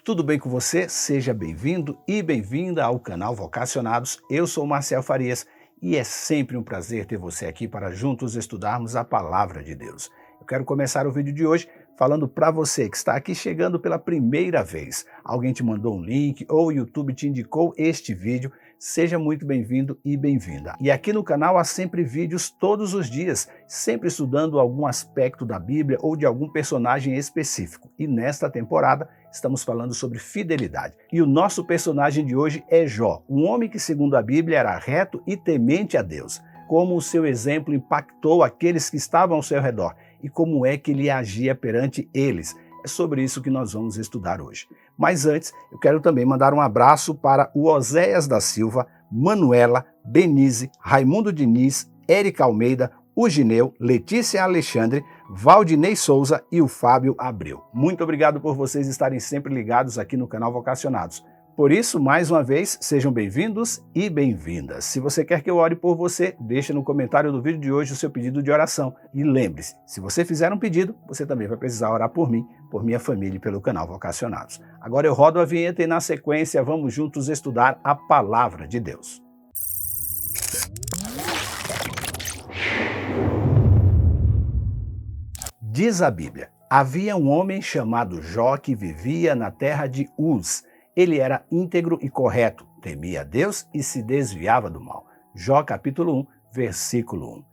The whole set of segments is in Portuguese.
Tudo bem com você? Seja bem-vindo e bem-vinda ao canal Vocacionados. Eu sou Marcel Farias e é sempre um prazer ter você aqui para juntos estudarmos a Palavra de Deus. Eu quero começar o vídeo de hoje falando para você que está aqui chegando pela primeira vez. Alguém te mandou um link ou o YouTube te indicou este vídeo. Seja muito bem-vindo e bem-vinda. E aqui no canal há sempre vídeos todos os dias, sempre estudando algum aspecto da Bíblia ou de algum personagem específico. E nesta temporada estamos falando sobre fidelidade. E o nosso personagem de hoje é Jó, um homem que, segundo a Bíblia, era reto e temente a Deus. Como o seu exemplo impactou aqueles que estavam ao seu redor e como é que ele agia perante eles. É sobre isso que nós vamos estudar hoje. Mas antes, eu quero também mandar um abraço para o Oséias da Silva, Manuela, Benise, Raimundo Diniz, Érica Almeida, o Gineu, Letícia Alexandre, Valdinei Souza e o Fábio Abreu. Muito obrigado por vocês estarem sempre ligados aqui no canal Vocacionados. Por isso, mais uma vez, sejam bem-vindos e bem-vindas. Se você quer que eu ore por você, deixe no comentário do vídeo de hoje o seu pedido de oração. E lembre-se, se você fizer um pedido, você também vai precisar orar por mim, por minha família e pelo canal Vocacionados. Agora eu rodo a vinheta e na sequência vamos juntos estudar a Palavra de Deus. Diz a Bíblia, havia um homem chamado Jó que vivia na terra de Uz. Ele era íntegro e correto, temia a Deus e se desviava do mal. Jó capítulo 1, versículo 1.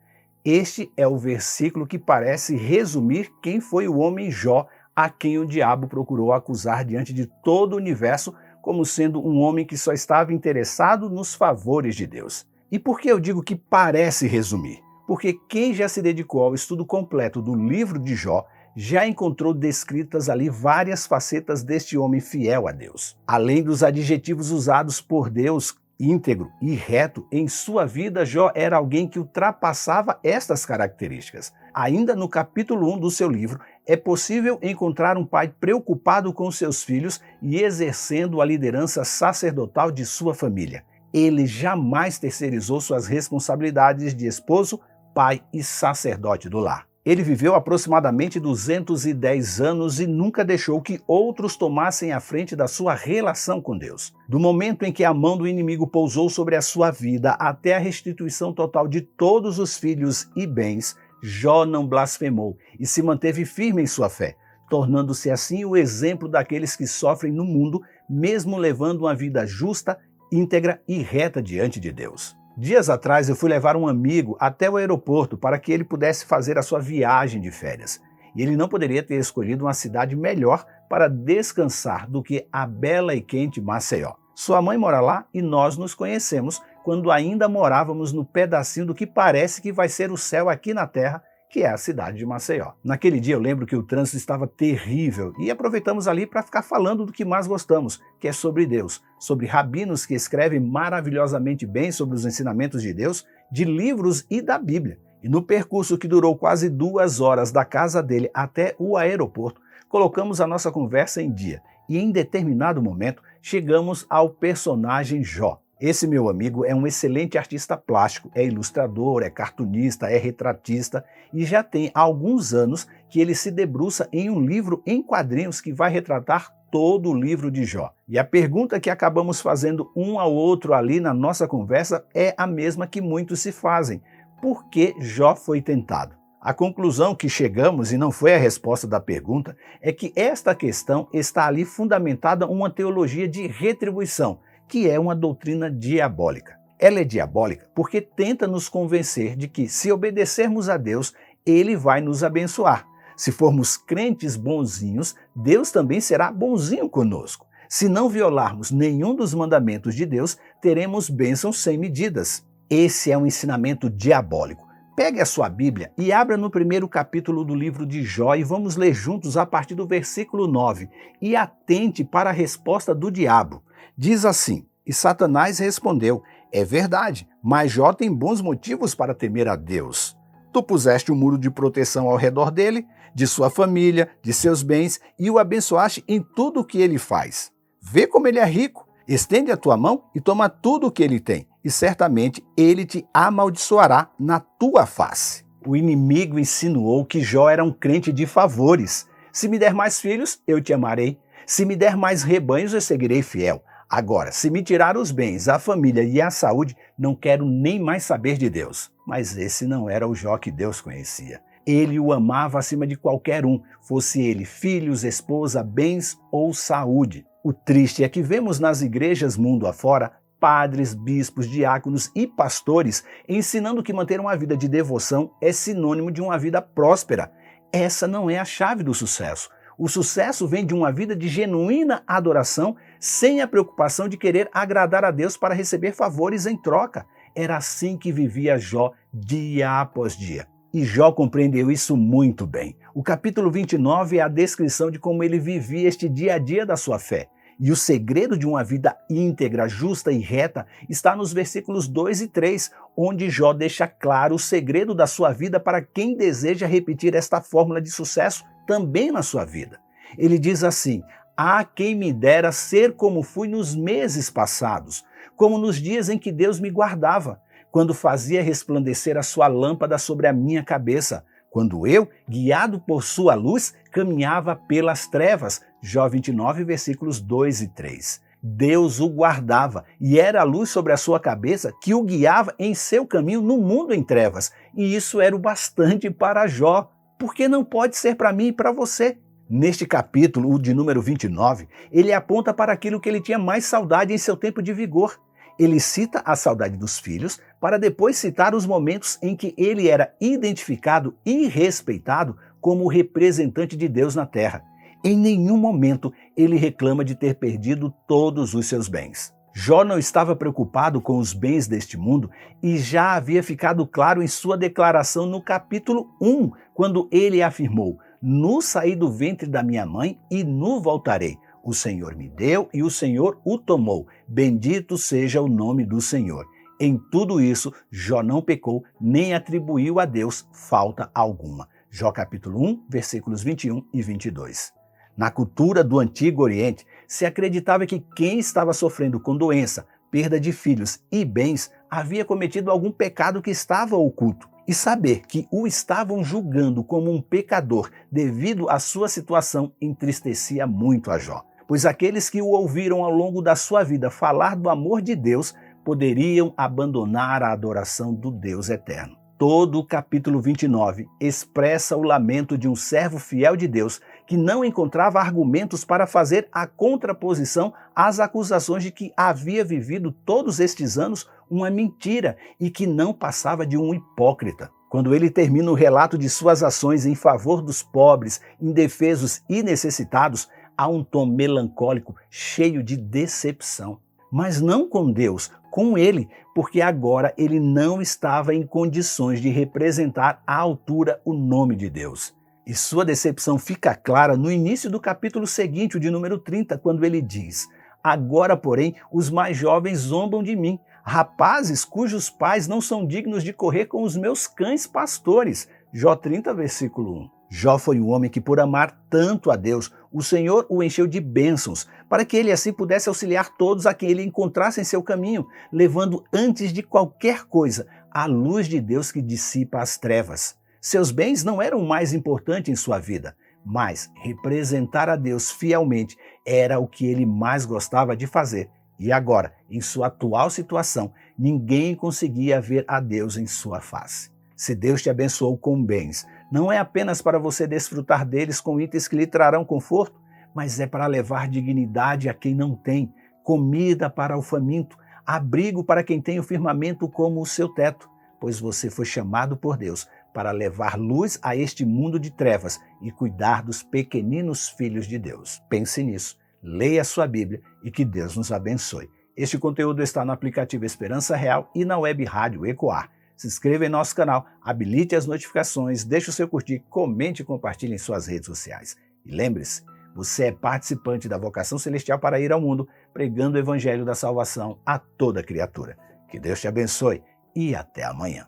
Este é o versículo que parece resumir quem foi o homem Jó, a quem o diabo procurou acusar diante de todo o universo como sendo um homem que só estava interessado nos favores de Deus. E por que eu digo que parece resumir? Porque quem já se dedicou ao estudo completo do livro de Jó já encontrou descritas ali várias facetas deste homem fiel a Deus. Além dos adjetivos usados por Deus, íntegro e reto, em sua vida Jó era alguém que ultrapassava estas características. Ainda no capítulo 1 do seu livro, é possível encontrar um pai preocupado com seus filhos e exercendo a liderança sacerdotal de sua família. Ele jamais terceirizou suas responsabilidades de esposo, pai e sacerdote do lar. Ele viveu aproximadamente 210 anos e nunca deixou que outros tomassem a frente da sua relação com Deus. Do momento em que a mão do inimigo pousou sobre a sua vida até a restituição total de todos os filhos e bens, Jó não blasfemou e se manteve firme em sua fé, tornando-se assim o exemplo daqueles que sofrem no mundo, mesmo levando uma vida justa, íntegra e reta diante de Deus. Dias atrás eu fui levar um amigo até o aeroporto para que ele pudesse fazer a sua viagem de férias. E ele não poderia ter escolhido uma cidade melhor para descansar do que a bela e quente Maceió. Sua mãe mora lá e nós nos conhecemos quando ainda morávamos no pedacinho do que parece que vai ser o céu aqui na terra, que é a cidade de Maceió. Naquele dia eu lembro que o trânsito estava terrível e aproveitamos ali para ficar falando do que mais gostamos, que é sobre Deus, sobre rabinos que escrevem maravilhosamente bem sobre os ensinamentos de Deus, de livros e da Bíblia. E no percurso que durou quase 2 horas da casa dele até o aeroporto, colocamos a nossa conversa em dia e em determinado momento chegamos ao personagem Jó. Esse meu amigo é um excelente artista plástico, é ilustrador, é cartunista, é retratista e já tem alguns anos que ele se debruça em um livro em quadrinhos que vai retratar todo o livro de Jó. E a pergunta que acabamos fazendo um ao outro ali na nossa conversa é a mesma que muitos se fazem. Por que Jó foi tentado? A conclusão que chegamos, e não foi a resposta da pergunta, é que esta questão está ali fundamentada uma teologia de retribuição, que é uma doutrina diabólica. Ela é diabólica porque tenta nos convencer de que, se obedecermos a Deus, Ele vai nos abençoar. Se formos crentes bonzinhos, Deus também será bonzinho conosco. Se não violarmos nenhum dos mandamentos de Deus, teremos bênçãos sem medidas. Esse é um ensinamento diabólico. Pegue a sua Bíblia e abra no primeiro capítulo do livro de Jó e vamos ler juntos a partir do versículo 9. E atente para a resposta do diabo. Diz assim, e Satanás respondeu, é verdade, mas Jó tem bons motivos para temer a Deus. Tu puseste um muro de proteção ao redor dele, de sua família, de seus bens, e o abençoaste em tudo o que ele faz. Vê como ele é rico, estende a tua mão e toma tudo o que ele tem, e certamente ele te amaldiçoará na tua face. O inimigo insinuou que Jó era um crente de favores. Se me der mais filhos, eu te amarei. Se me der mais rebanhos, eu seguirei fiel. Agora, se me tirar os bens, a família e a saúde, não quero nem mais saber de Deus. Mas esse não era o Jó que Deus conhecia. Ele o amava acima de qualquer um, fosse ele filhos, esposa, bens ou saúde. O triste é que vemos nas igrejas mundo afora padres, bispos, diáconos e pastores ensinando que manter uma vida de devoção é sinônimo de uma vida próspera. Essa não é a chave do sucesso. O sucesso vem de uma vida de genuína adoração, sem a preocupação de querer agradar a Deus para receber favores em troca. Era assim que vivia Jó dia após dia. E Jó compreendeu isso muito bem. O capítulo 29 é a descrição de como ele vivia este dia a dia da sua fé. E o segredo de uma vida íntegra, justa e reta está nos versículos 2 e 3, onde Jó deixa claro o segredo da sua vida para quem deseja repetir esta fórmula de sucesso também na sua vida. Ele diz assim: "Há quem me dera ser como fui nos meses passados, como nos dias em que Deus me guardava, quando fazia resplandecer a sua lâmpada sobre a minha cabeça, quando eu, guiado por sua luz, caminhava pelas trevas." Jó 29, versículos 2 e 3. Deus o guardava e era a luz sobre a sua cabeça que o guiava em seu caminho no mundo em trevas. E isso era o bastante para Jó. Por que não pode ser para mim e para você? Neste capítulo, o de número 29, ele aponta para aquilo que ele tinha mais saudade em seu tempo de vigor. Ele cita a saudade dos filhos, para depois citar os momentos em que ele era identificado e respeitado como o representante de Deus na terra. Em nenhum momento ele reclama de ter perdido todos os seus bens. Jó não estava preocupado com os bens deste mundo e já havia ficado claro em sua declaração no capítulo 1, quando ele afirmou: "Nu saí do ventre da minha mãe e nu voltarei. O Senhor me deu e o Senhor o tomou. Bendito seja o nome do Senhor." Em tudo isso, Jó não pecou nem atribuiu a Deus falta alguma. Jó capítulo 1, versículos 21 e 22. Na cultura do Antigo Oriente, se acreditava que quem estava sofrendo com doença, perda de filhos e bens havia cometido algum pecado que estava oculto. E saber que o estavam julgando como um pecador devido à sua situação entristecia muito a Jó, pois aqueles que o ouviram ao longo da sua vida falar do amor de Deus poderiam abandonar a adoração do Deus eterno. Todo o capítulo 29 expressa o lamento de um servo fiel de Deus que não encontrava argumentos para fazer a contraposição às acusações de que havia vivido todos estes anos uma mentira e que não passava de um hipócrita. Quando ele termina o relato de suas ações em favor dos pobres, indefesos e necessitados, há um tom melancólico cheio de decepção. Mas não com Deus, com ele, porque agora ele não estava em condições de representar à altura o nome de Deus. E sua decepção fica clara no início do capítulo seguinte, o de número 30, quando ele diz: "Agora, porém, os mais jovens zombam de mim, rapazes cujos pais não são dignos de correr com os meus cães pastores." Jó 30, versículo 1. Jó foi um homem que, por amar tanto a Deus, o Senhor o encheu de bênçãos, para que ele assim pudesse auxiliar todos a quem ele encontrasse em seu caminho, levando antes de qualquer coisa a luz de Deus que dissipa as trevas. Seus bens não eram o mais importante em sua vida, mas representar a Deus fielmente era o que ele mais gostava de fazer. E agora, em sua atual situação, ninguém conseguia ver a Deus em sua face. Se Deus te abençoou com bens, não é apenas para você desfrutar deles com itens que lhe trarão conforto, mas é para levar dignidade a quem não tem, comida para o faminto, abrigo para quem tem o firmamento como o seu teto, pois você foi chamado por Deus para levar luz a este mundo de trevas e cuidar dos pequeninos filhos de Deus. Pense nisso, leia a sua Bíblia e que Deus nos abençoe. Este conteúdo está no aplicativo Esperança Real e na web rádio Ecoar. Se inscreva em nosso canal, habilite as notificações, deixe o seu curtir, comente e compartilhe em suas redes sociais. E lembre-se, você é participante da vocação celestial para ir ao mundo, pregando o evangelho da salvação a toda criatura. Que Deus te abençoe e até amanhã.